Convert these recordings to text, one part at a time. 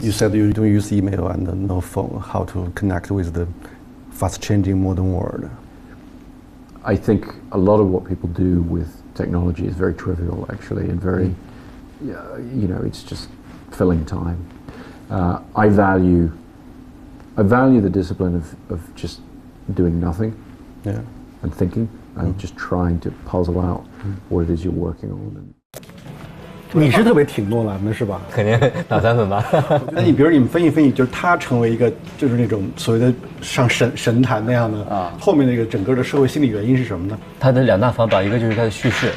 You said you don't use email and no phone. How to connect with the fast-changing modern world? I think a lot of what people do with technology is very trivial, actually, and very, it's just filling time. I value the discipline of just doing nothing and thinking and just trying to puzzle out what it is you're working on. 你是特别挺诺兰的是吧？肯定打3分吧。那你比如你们分析，就是他成为一个就是那种所谓的上神坛那样的后面那个整个的社会心理原因是什么呢？他的2大方法，一个就是他的叙事，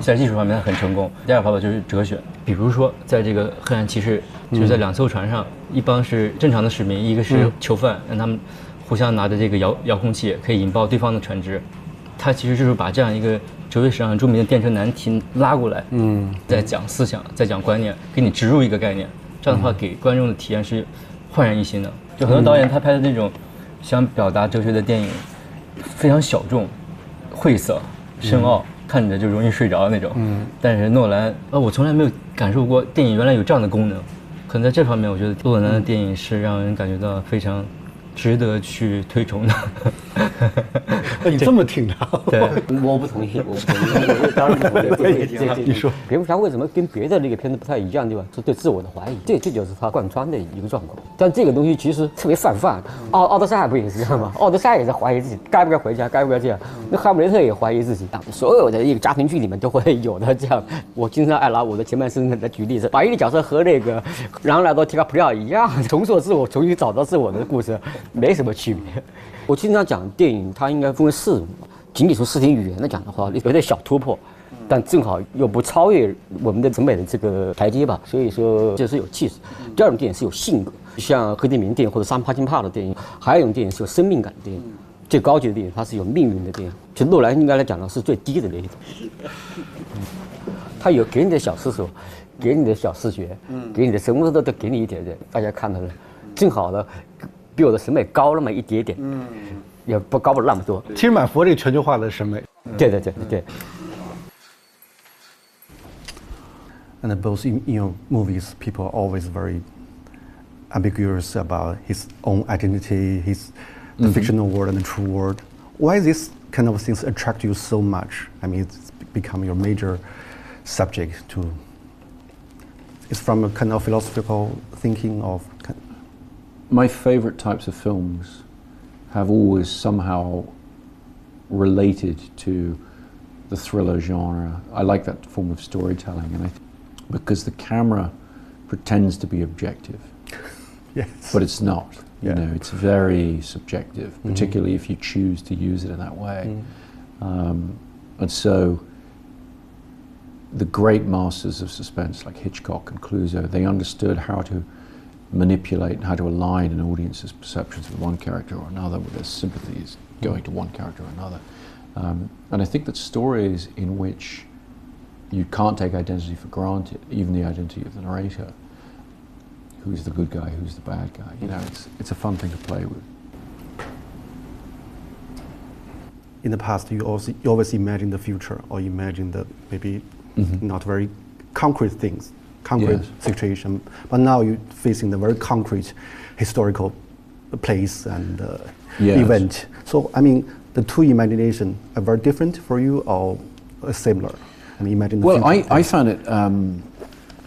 在技术方面他很成功；第二个方法就是哲学。比如说，在这个黑暗骑士，就是在2艘船上，一帮是正常的市民，一个是囚犯，让他们互相拿着这个遥控器可以引爆对方的船只。他其实就是把这样一个哲学史上很著名的电车难题拉过来，在讲思想，在讲观念，给你植入一个概念，这样的话给观众的体验是焕然一新的。就很多导演他拍的那种想表达哲学的电影，非常小众、晦涩、深奥，看着就容易睡着的那种。但是诺兰，我从来没有感受过电影原来有这样的功能。可能在这方面，我觉得诺兰的电影是让人感觉到非常值得去推崇的。你这么挺他？对，我不同意，我当然不同意。你说，蝙蝠侠为什么跟别的那个片子不太一样，对吧？是对自我的怀疑，这就是他贯穿的一个状况。但这个东西其实特别泛泛，奥德赛不也是这样吗？奥德赛也在怀疑自己该不该回家，该不该这样。那哈姆雷特也怀疑自己，所有的一个家庭剧里面都会有的这样。我经常爱拿我的前半生来举例子，把一个角色和那个然后来到提卡普里奥一样，重塑自我，重新找到自我的故事，没什么区别。我经常讲电影，它应该分为4种，仅仅从视听语言来讲的话，有点小突破，但正好又不超越我们的审美的这个台阶吧，所以说这是有气势。第二种电影是有性格，像黑泽明电影或者山帕金帕的电影，还有一种电影是有生命感的电影，最高级的电影它是有命运的电影。其实诺兰应该来讲呢是最低的那一种，他有给你的小思索，给你的小视觉，给你的什么都给你一点点，大家看到了，正好的。比我的审美高那么一点点，也不高不了那么多。其实蛮符合这个全球化的审美。对。And both in your movies, people are always very ambiguous about his own identity, the fictional world and the true world. Why this kind of things attract you so much? I mean, it's become your major subject to. It's from a kind of philosophical thinking of. My favorite types of films have always somehow related to the thriller genre. I like that form of storytelling, and because the camera pretends to be objective, yes, but it's not. You know, it's very subjective, particularly if you choose to use it in that way. And so, the great masters of suspense like Hitchcock and Clouseau, they understood how to manipulate and how to align an audience's perceptions with one character or another, with their sympathies going to one character or another. And I think that stories in which you can't take identity for granted, even the identity of the narrator, who's the good guy, who's the bad guy, you know, it's a fun thing to play with. In the past, you always imagine the future, or imagine the maybe not very concrete things. Concrete situation, but now you're facing the very concrete historical place and event. So, I mean, the two imagination are very different for you, or similar? I mean, imagine. Well, I found it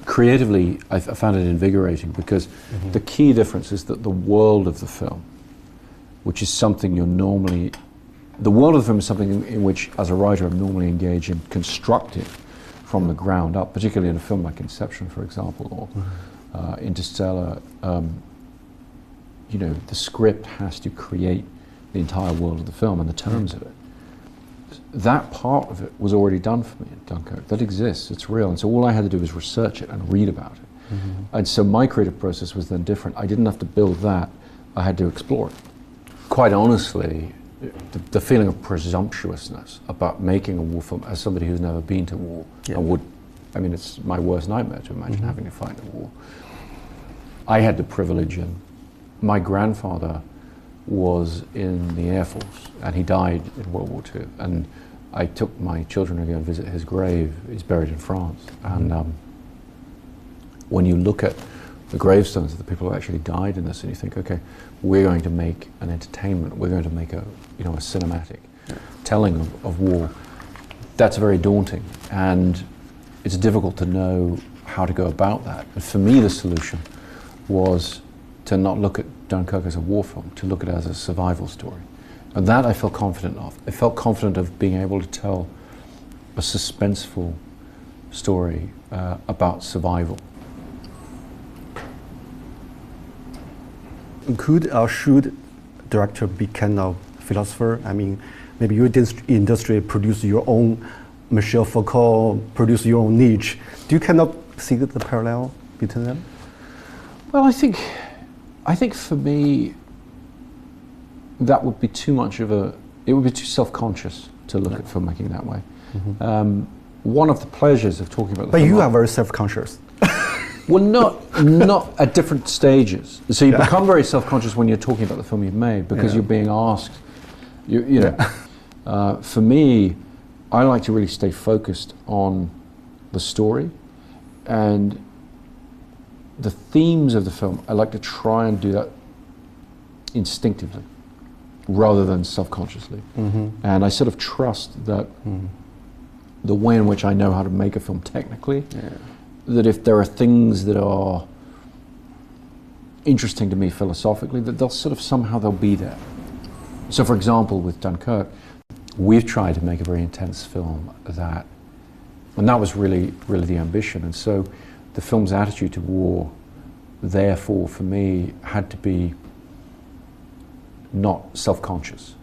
creatively. I found it invigorating because the key difference is that the world of the film, which is something you're normally, the world of the film is something in which, as a writer, I'm normally engaged in constructing from the ground up, particularly in a film like Inception, for example, or Interstellar. You know, the script has to create the entire world of the film and the terms of it. That part of it was already done for me in Dunkirk. That exists, it's real. And so all I had to do was research it and read about it. And so my creative process was then different. I didn't have to build that, I had to explore it. Quite honestly, the feeling of presumptuousness about making a war film as somebody who's never been to war and I mean, it's my worst nightmare to imagine having to fight a war. I had the privilege, and my grandfather was in the Air Force and he died in World War II, and I took my children to go and visit his grave. He's buried in France, and when you look at the gravestones of the people who actually died in this, and you think, okay, we're going to make an entertainment, we're going to make a cinematic telling of war. That's very daunting, and it's difficult to know how to go about that. And for me, the solution was to not look at Dunkirk as a war film, to look at it as a survival story. And that I felt confident of. I felt confident of being able to tell a suspenseful story about survival. Could or should director be kind of philosopher? I mean, maybe your industry produce your own Michel Foucault, produce your own Nietzsche. Do you kind of see the parallel between them? Well, I think for me, that would be too much of it would be too self-conscious to look at filmmaking that way. Mm-hmm. One of the pleasures of talking about the But you are very self-conscious. Well, not at different stages. So you become very self-conscious when you're talking about the film you've made because you're being asked, you know. For me, I like to really stay focused on the story and the themes of the film. I like to try and do that instinctively rather than self-consciously. Mm-hmm. And I sort of trust that the way in which I know how to make a film technically, that if there are things that are interesting to me philosophically, that they'll be there. So for example, with Dunkirk, we've tried to make a very intense film and that was really the ambition. And so the film's attitude to war, therefore, for me, had to be not self-conscious.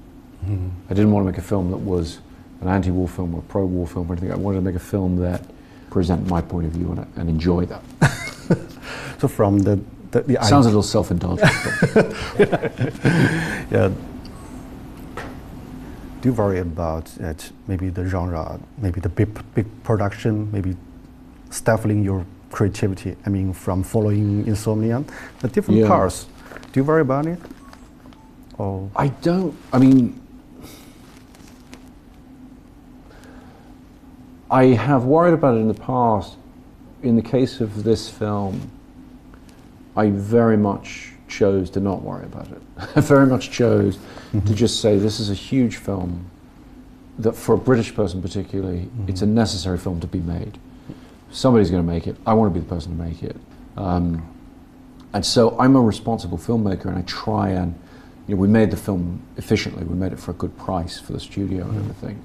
Mm-hmm. I didn't want to make a film that was an anti-war film or a pro-war film or anything. I wanted to make a film that presented my point of view and enjoy that. So from the sounds a little self-indulgent. Yeah. Do you worry about maybe the genre, maybe the big production, maybe stifling your creativity? I mean, from following Insomnia, the different parts. Do you worry about it? Or I don't. I mean, I have worried about it in the past. In the case of this film, I very much chose to not worry about it. I very much chose to just say this is a huge film that for a British person particularly, it's a necessary film to be made. Somebody's going to make it. I want to be the person to make it. And so I'm a responsible filmmaker and I try and, we made the film efficiently. We made it for a good price for the studio and everything.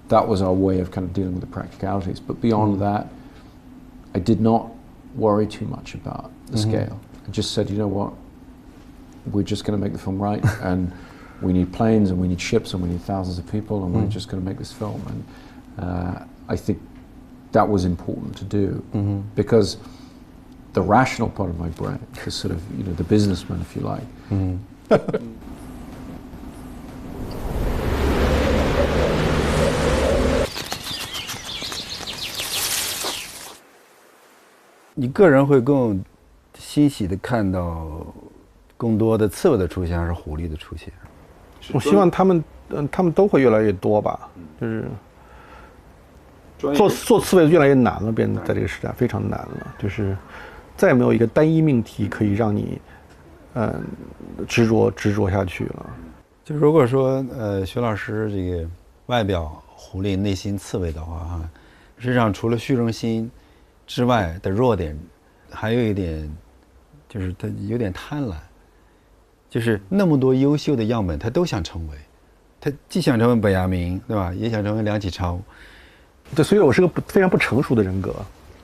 That was our way of kind of dealing with the practicalities. But beyond that, I did not worry too much about the scale. I just said, you know what, we're just going to make the film right, and we need planes, and we need ships, and we need thousands of people, and we're just going to make this film. And I think that was important to do, because the rational part of my brain, the sort of, the businessman, if you like, 你个人会更欣喜的看到更多的刺猬的出现，还是狐狸的出现？我希望他们都会越来越多吧，就是做刺猬越来越难了，变得在这个时代非常难了，就是再也没有一个单一命题可以让你执着下去了。就如果说徐老师这个外表狐狸内心刺猬的话哈，实际上除了虚荣心之外的弱点，还有一点就是他有点贪婪，就是那么多优秀的样本他都想成为，他既想成为本雅明，对吧，也想成为梁启超。对，所以我是个非常不成熟的人格。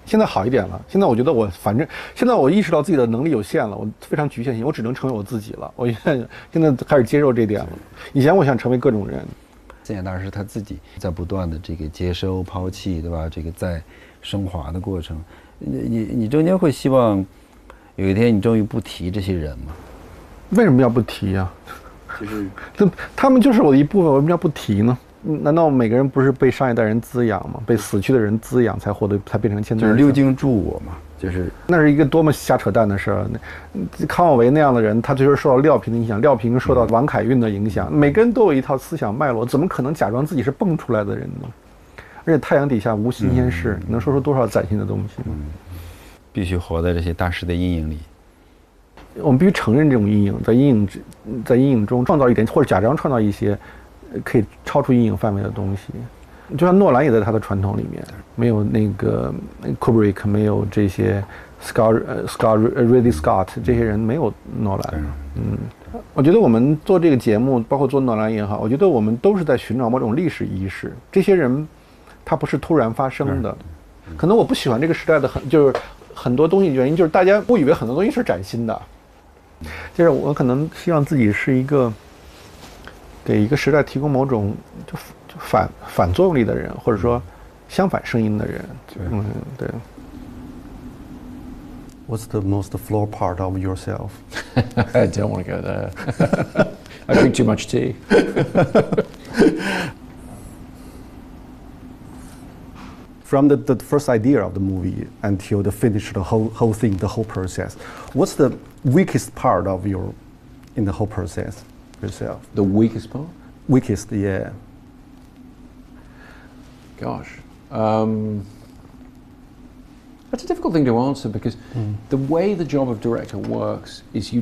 现在好一点了，现在我觉得反正现在我意识到自己的能力有限了，我非常局限性，我只能成为我自己了。我现在开始接受这点了。以前我想成为各种人，现在当然是他自己在不断的这个接收、抛弃，对吧？这个在升华的过程，你中间会希望有一天你终于不提这些人吗？为什么要不提呀？就是他们就是我的一部分，为什么要不提呢？难道每个人不是被上一代人滋养吗？被死去的人滋养才变成现在？就是六经注我嘛，就是那是一个多么瞎扯淡的事儿。康有为那样的人，他就是受到廖平的影响，廖平受到王凯运的影响，每个人都有一套思想脉络，怎么可能假装自己是蹦出来的人呢？而且太阳底下无新鲜事，你能说出多少崭新的东西呢？必须活在这些大师的阴影里。我们必须承认这种阴影，在阴影中创造一点，或者假装创造一些可以超出阴影范围的东西。就像诺兰也在他的传统里面，没有那个 Kubrick， 没有这些 Ridley Scott 这些人，没有诺兰。我觉得我们做这个节目，包括做诺兰也好，我觉得我们都是在寻找某种历史意识。这些人，他不是突然发生的。可能我不喜欢这个时代的就是很多东西，原因就是大家误以为很多东西是崭新的。就是我可能希望自己是一个给一个时代提供某种就反作用力的人，或者说相反声音的人。对。What's the most flawed part of yourself? I don't want to go there. I drink too much tea. From the first idea of the movie until the finish, the whole thing, the whole process, what's the weakest part of in the whole process yourself? The weakest part? Weakest, yeah. Gosh. That's a difficult thing to answer because the way the job of director works is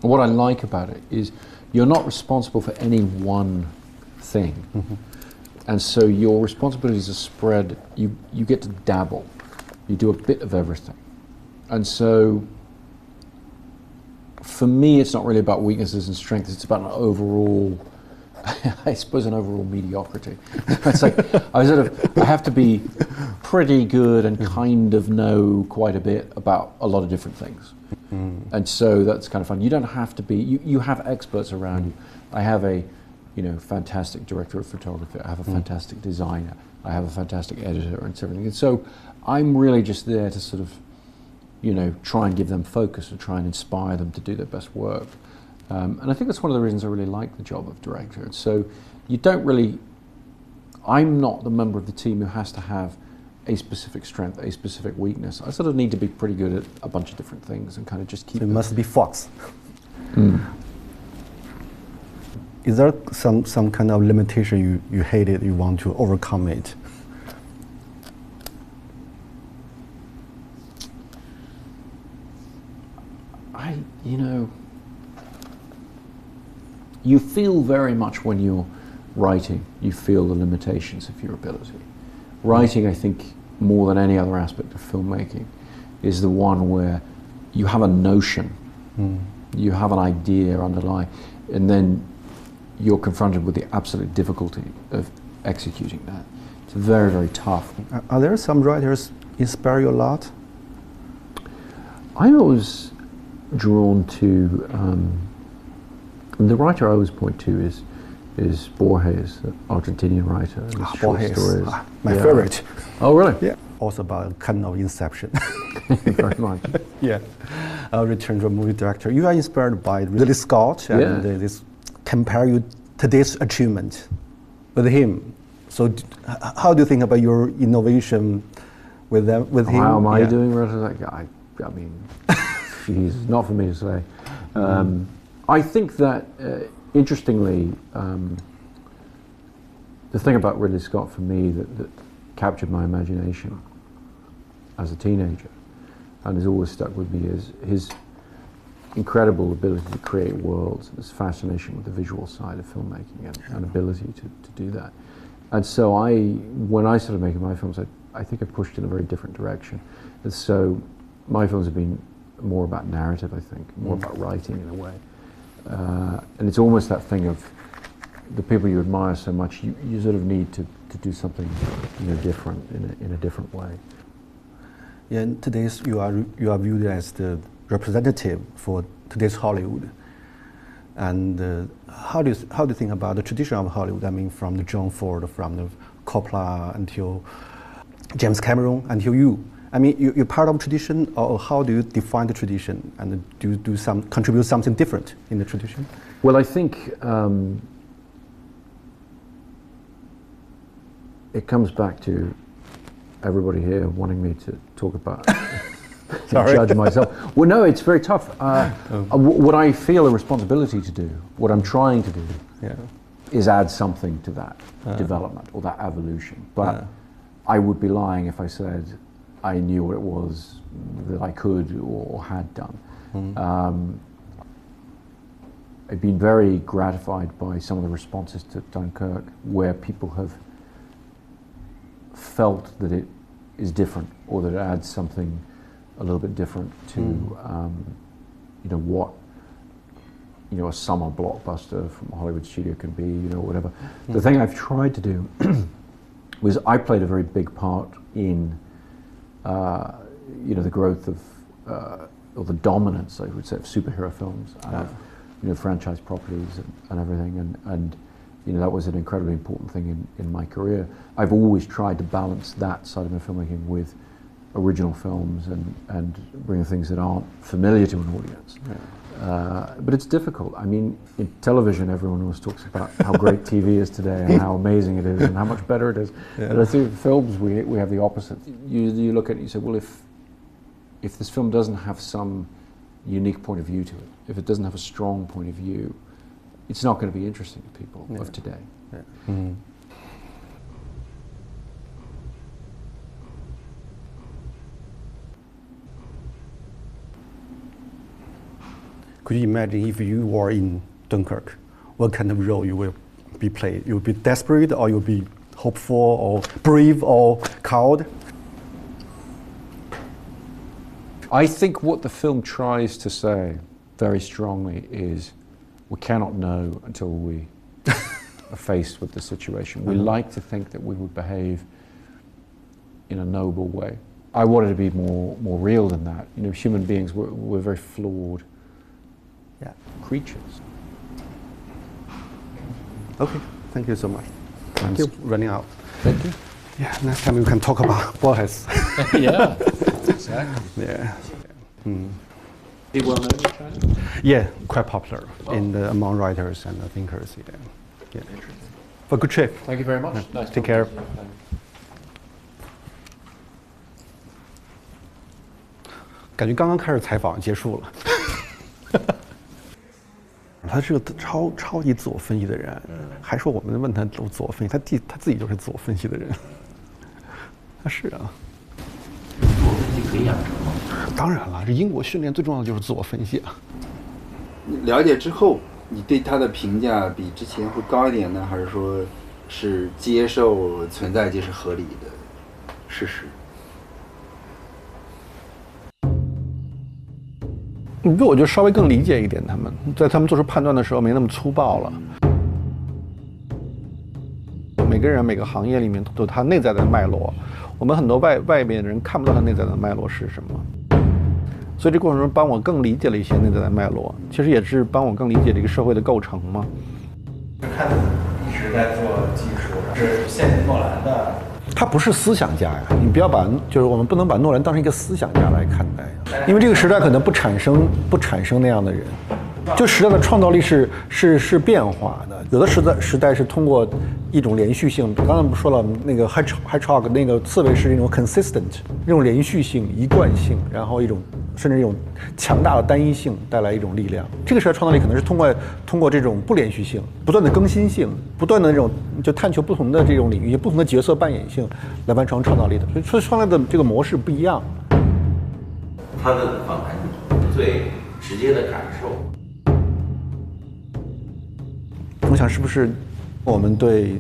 what I like about it is you're not responsible for any one thing. And so your responsibilities are spread, you get to dabble. You do a bit of everything. And so for me, it's not really about weaknesses and strengths, it's about an overall, I suppose an overall mediocrity. It's like, I have to be pretty good and kind of know quite a bit about a lot of different things. And so that's kind of fun. You don't have to be, you have experts around you. I have a fantastic director of photography. I have a fantastic designer. I have a fantastic editor and everything. And so I'm really just there to sort of, try and give them focus and try and inspire them to do their best work. And I think that's one of the reasons I really like the job of director. And so I'm not the member of the team who has to have a specific strength, a specific weakness. I sort of need to be pretty good at a bunch of different things and kind of just keep it. Must be Fox. Is there some kind of limitation you hated, you want to overcome it? You feel very much when you're writing, you feel the limitations of your ability. Writing, I think, more than any other aspect of filmmaking, is the one where you have a notion, you have an idea underlying, and then you're confronted with the absolute difficulty of executing that. It's very, very tough. Are there some writers inspire you a lot? I'm always drawn to, the writer I always point to is Borges, the Argentinian writer. Borges, stories. My favorite. Oh, really? Yeah. Also about kind of inception. Very much. Yeah. I'll return to a movie director. You are inspired by Ridley Scott and this compare you today's achievement with him. So how do you think about your innovation with him? How am I doing relative to that guy? I mean, geez, not for me to say. I think that, interestingly, the thing about Ridley Scott for me that captured my imagination as a teenager and has always stuck with me is his incredible ability to create worlds, and his fascination with the visual side of filmmaking and ability to do that. And so when I started making my films, I think I pushed in a very different direction. And so my films have been more about narrative, I think, more about writing in a way. And it's almost that thing of the people you admire so much, you sort of need to do something different in a different way. Yeah, and today's you are viewed as the representative for today's Hollywood. And how do you think about the tradition of Hollywood? I mean, from the John Ford, from the Coppola until James Cameron until you. I mean, you're part of tradition, or how do you define the tradition? And do you contribute something different in the tradition? Well, I think it comes back to everybody here wanting me to talk about judge myself. Well, no, it's very tough. What I feel a responsibility to do, what I'm trying to do, is add something to that development or that evolution. But I would be lying if I said I knew what it was that I could or had done. I've been very gratified by some of the responses to Dunkirk, where people have felt that it is different, or that it adds something a little bit different to, what, a summer blockbuster from a Hollywood studio can be, whatever. The thing I've tried to do was I played a very big part in, the growth of, or the dominance, I would say, of superhero films, franchise properties and everything, and that was an incredibly important thing in my career. I've always tried to balance that side of my filmmaking with original films and bring things that aren't familiar to an audience. But it's difficult. I mean, in television, everyone always talks about how great TV is today and how amazing it is and how much better it is. But I think films, we have the opposite. You look at it and you say, well, if this film doesn't have some unique point of view to it, if it doesn't have a strong point of view, it's not going to be interesting to people of today. Could you imagine if you were in Dunkirk, what kind of role you will be played? You will be desperate, or you will be hopeful, or brave, or cowed? I think what the film tries to say very strongly is we cannot know until we are faced with the situation. We like to think that we would behave in a noble way. I wanted to be more real than that. Human beings, we're very flawed creatures. Okay, thank you so much. Thank you. Running out. Thank you. Yeah, next time we can talk about Borges. Yeah, exactly. Yeah. Is he well known in China? Yeah, quite popular among writers and thinkers. Yeah. For a good trip. Thank you very much. Nice. Take care. 感觉刚刚开始采访结束了。他是个超级自我分析的人，还说我们问他自我分析，他自己就是自我分析的人。他是啊。自我分析可以养成吗？当然了，这英国训练最重要的就是自我分析啊。了解之后，你对他的评价比之前会高一点呢，还是说是接受存在即是合理的事实？你比我就稍微更理解一点，他们在他们做出判断的时候没那么粗暴了。每个人每个行业里面都有他内在的脉络，我们很多外面的人看不到他内在的脉络是什么，所以这过程中帮我更理解了一些内在的脉络，其实也是帮我更理解这个社会的构成嘛。看你一直在做技术，是现诺兰的。他不是思想家呀，你不要就是我们不能把诺兰当成一个思想家来看待，因为这个时代可能不产生那样的人。就时代的创造力是变化的，有的时代是通过一种连续性，刚才不说了，那个 hedgehog 那个刺猬是一种 consistent， 一种连续性、一贯性，然后甚至一种强大的单一性带来一种力量。这个时代创造力可能是通过这种不连续性、不断的更新性、不断的那种就探求不同的这种领域、不同的角色扮演性来完成创造力的。所以创造的这个模式不一样。他的访谈最直接的感受。我想是不是我们对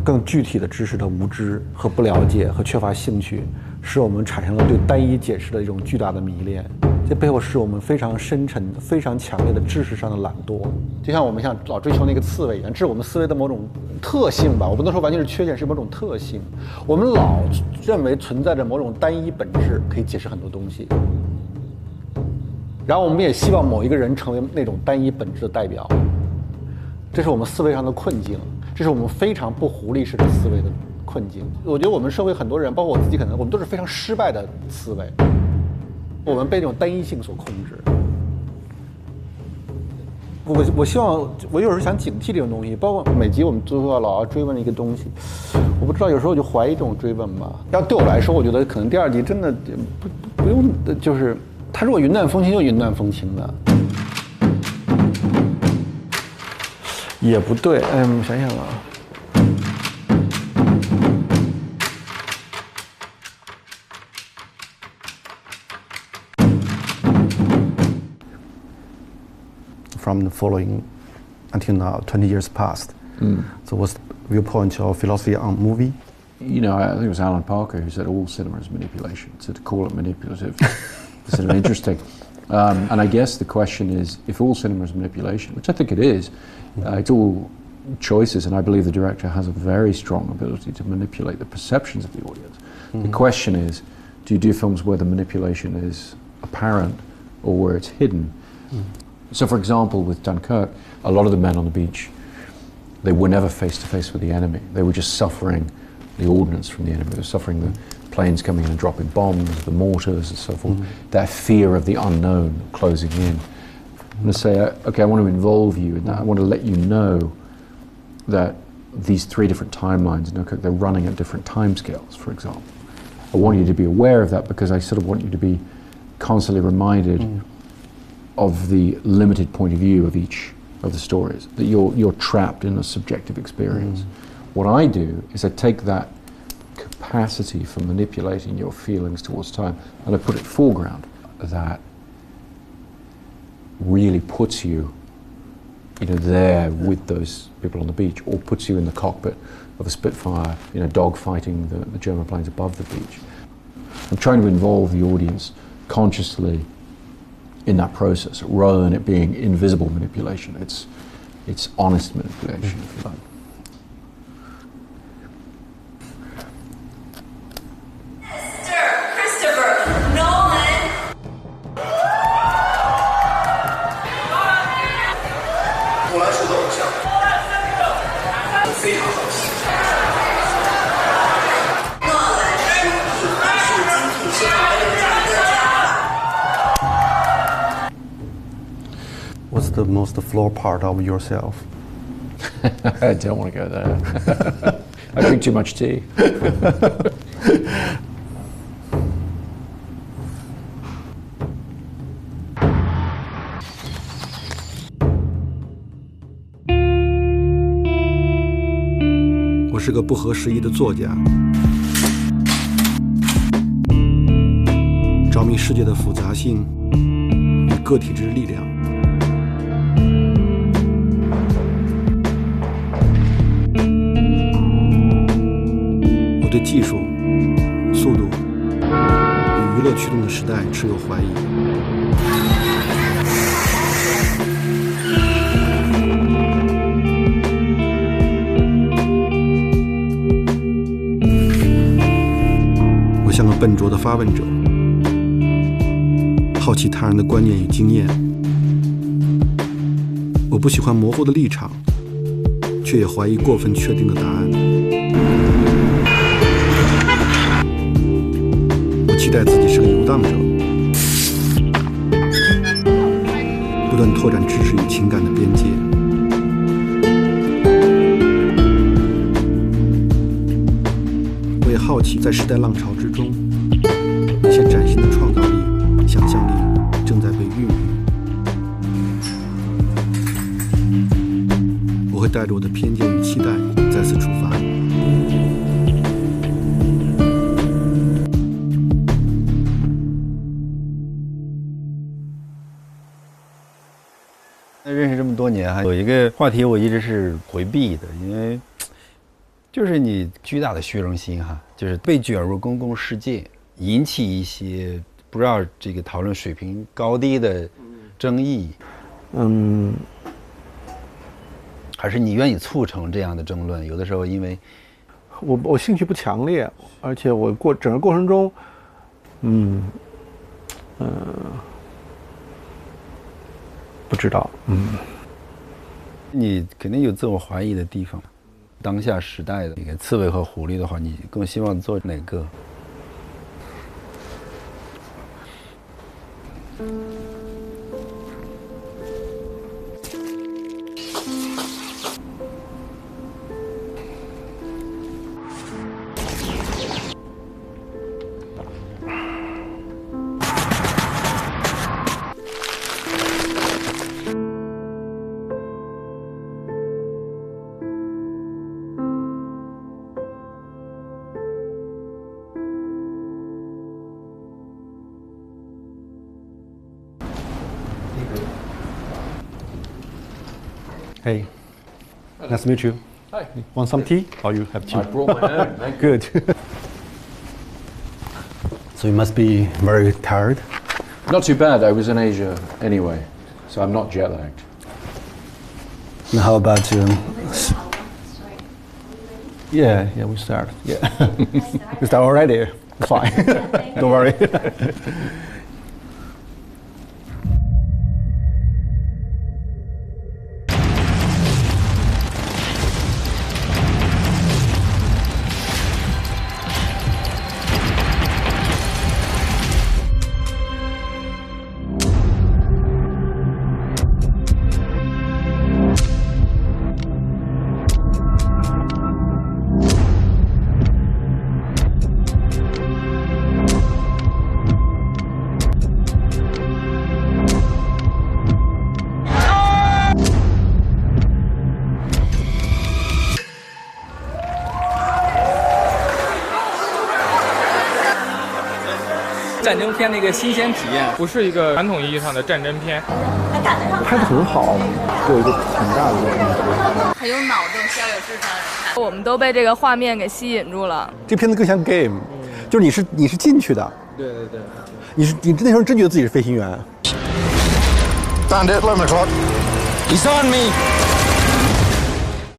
更具体的知识的无知和不了解和缺乏兴趣，使我们产生了对单一解释的一种巨大的迷恋。这背后是我们非常深沉、非常强烈的知识上的懒惰。就像我们老追求那个刺猬一样，这是我们思维的某种特性吧。我不能说完全是缺陷，是某种特性。我们老认为存在着某种单一本质可以解释很多东西，然后我们也希望某一个人成为那种单一本质的代表。这是我们思维上的困境，这是我们非常不狐狸式的思维的困境。我觉得我们社会很多人，包括我自己，可能我们都是非常失败的思维，我们被这种单一性所控制。我希望，我有时候想警惕这种东西，包括每集我们最后老要追问一个东西，我不知道有时候我就怀疑这种追问吧。要对我来说，我觉得可能第二集真的不用，就是他如果云淡风轻就云淡风轻的。也不对，我想想啊， from the following until now, 20 years passed. So what's the viewpoint or philosophy on movie? You know, I think it was Alan Parker who said all cinema is manipulation. So to call it manipulative is sort of interesting. And I guess the question is, if all cinema is manipulation, which I think it is, it's all choices, and I believe the director has a very strong ability to manipulate the perceptions of the audience. The question is, do you do films where the manipulation is apparent or where it's hidden? So for example, with Dunkirk, a lot of the men on the beach, they were never face to face with the enemy. They were just suffering the ordnance from the enemy. They were suffering the planes coming in and dropping bombs, the mortars and so forth, that fear of the unknown closing in. I'm going to say, okay, I want to involve you in that. I want to let you know that these 3 different timelines, they're running at different timescales, for example. I want you to be aware of that because I sort of want you to be constantly reminded of the limited point of view of each of the stories, that you're trapped in a subjective experience. What I do is I take that capacity for manipulating your feelings towards time and I put it foreground. That really puts you, there with those people on the beach, or puts you in the cockpit of a Spitfire, dog fighting the German planes above the beach. I'm trying to involve the audience consciously in that process, rather than it being invisible manipulation. It's honest manipulation, if you like. What's the most flawed part of yourself? I don't want to go there. I drink too much tea. 我是个不合时宜的作家，着迷世界的复杂性与个体之力量。我对技术、速度与娱乐驱动的时代持有怀疑。我像个笨拙的发问者，好奇他人的观念与经验。我不喜欢模糊的立场，却也怀疑过分确定的答案。我期待自己是个游荡者，不断拓展知识与情感的边界。我也好奇，在时代浪潮之中，那些崭新的创造力、想象力正在被孕育。我会带着我的偏见与期待再次出发。认识这么多年，还有一个话题我一直是回避的，因为就是你巨大的虚荣心哈，就是被卷入公共世界，引起一些不知道这个讨论水平高低的争议。还是你愿意促成这样的争论？有的时候因为我兴趣不强烈，而且我整个过程中，不知道，你肯定有自我怀疑的地方。当下时代的那个刺猬和狐狸的话，你更希望做哪个？ Hey, nice to meet you. Hi. Want some tea? Or you have tea? I brought my own. Thank you. Good. So you must be very tired. Not too bad. I was in Asia anyway, so I'm not jet lagged. And how about Yeah, we start. Yeah. We start already. Fine. Don't worry. 战争片的一个新鲜体验，不是一个传统意义上的战争片。拍得很好，给我一个挺大的一个冲击。很有脑洞，需要有智商的人看。我们都被这个画面给吸引住了。这片子更像 game，就是你是进去的。对对对。你那时候真觉得自己是飞行员。Bandit, 11 o'clock. He's on me.